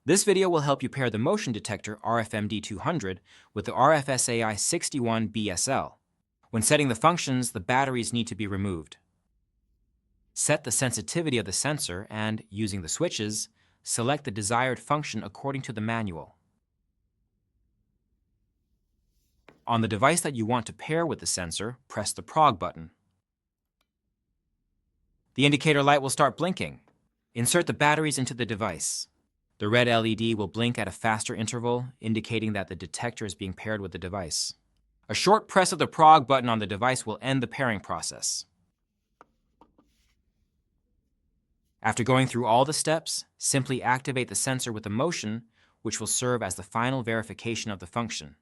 This video will help you pair the motion detector RFMD-200 with the RFSAI-61B-SL. When setting the functions, the batteries need to be removed. Set the sensitivity of the sensor and, using the switches, select the desired function according to the manual. On the device that you want to pair with the sensor, press the prog button. The indicator light will start blinking. Insert the batteries into the device. The red LED will blink at a faster interval, indicating that the detector is being paired with the device. A short press of the prog button on the device will end the pairing process. After going through all the steps, simply activate the sensor with a motion, which will serve as the final verification of the function.